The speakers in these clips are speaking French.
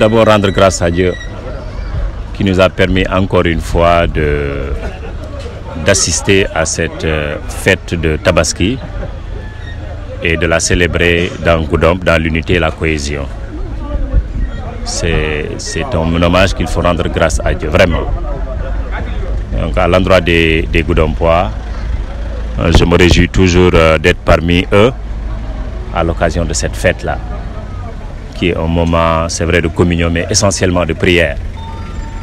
d'abord rendre grâce à Dieu qui nous a permis encore une fois d'assister à cette fête de Tabaski et de la célébrer dans Goudomp, dans l'unité et la cohésion. C'est un hommage qu'il faut rendre grâce à Dieu, vraiment. Donc à l'endroit des Goudompois, je me réjouis toujours d'être parmi eux à l'occasion de cette fête-là, qui est un moment, c'est vrai, de communion, mais essentiellement de prière,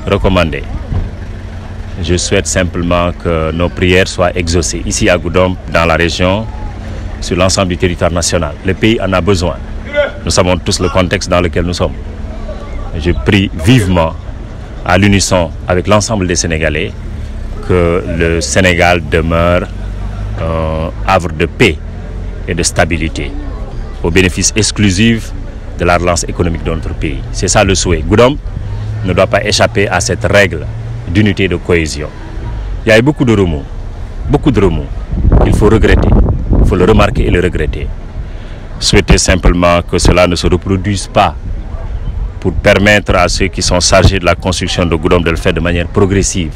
recommandée. Je souhaite simplement que nos prières soient exaucées, ici à Goudomp, dans la région, sur l'ensemble du territoire national. Le pays en a besoin. Nous savons tous le contexte dans lequel nous sommes. Je prie vivement, à l'unisson avec l'ensemble des Sénégalais, que le Sénégal demeure un havre de paix et de stabilité, au bénéfice exclusif de la relance économique de notre pays. C'est ça le souhait. Goudomp ne doit pas échapper à cette règle d'unité et de cohésion. Il y a eu beaucoup de remous qu'il faut regretter. Il faut le remarquer et le regretter. Souhaiter simplement que cela ne se reproduise pas pour permettre à ceux qui sont chargés de la construction de Goudomp de le faire de manière progressive,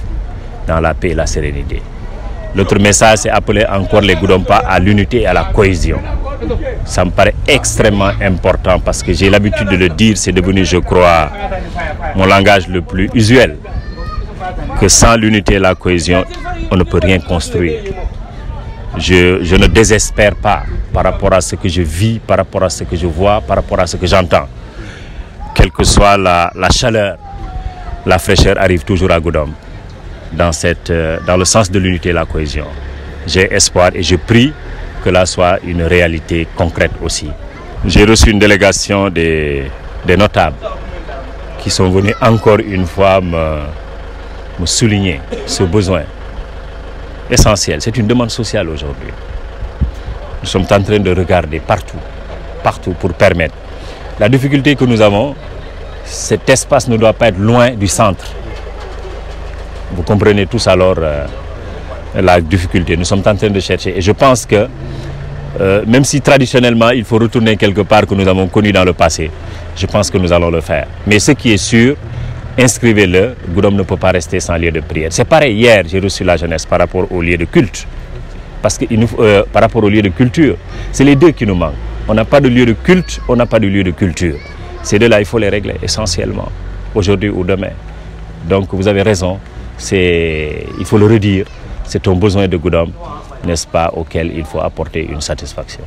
dans la paix et la sérénité. L'autre message, c'est appeler encore les Goudompas à l'unité et à la cohésion. Ça me paraît extrêmement important parce que j'ai l'habitude de le dire, c'est devenu, je crois, mon langage le plus usuel, que sans l'unité et la cohésion, on ne peut rien construire. Je ne désespère pas par rapport à ce que je vis, par rapport à ce que je vois, par rapport à ce que j'entends. Quelle que soit la chaleur, la fraîcheur arrive toujours à Goudomp, dans le sens de l'unité et la cohésion. J'ai espoir et je prie que là soit une réalité concrète aussi. J'ai reçu une délégation des notables qui sont venus encore une fois me souligner ce besoin essentiel. C'est une demande sociale aujourd'hui. Nous sommes en train de regarder partout pour permettre. La difficulté que nous avons, cet espace ne doit pas être loin du centre. Vous comprenez tous alors la difficulté. Nous sommes en train de chercher. Et je pense que, même si traditionnellement il faut retourner quelque part que nous avons connu dans le passé, je pense que nous allons le faire. Mais ce qui est sûr, inscrivez-le, Goudomp ne peut pas rester sans lieu de prière. C'est pareil, hier j'ai reçu la jeunesse par rapport au lieu de culte. Parce que par rapport au lieu de culture, c'est les deux qui nous manquent. On n'a pas de lieu de culte, on n'a pas de lieu de culture. Ces deux-là, il faut les régler essentiellement, aujourd'hui ou demain. Donc vous avez raison, il faut le redire, c'est un besoin de Goudomp, n'est-ce pas, auquel il faut apporter une satisfaction.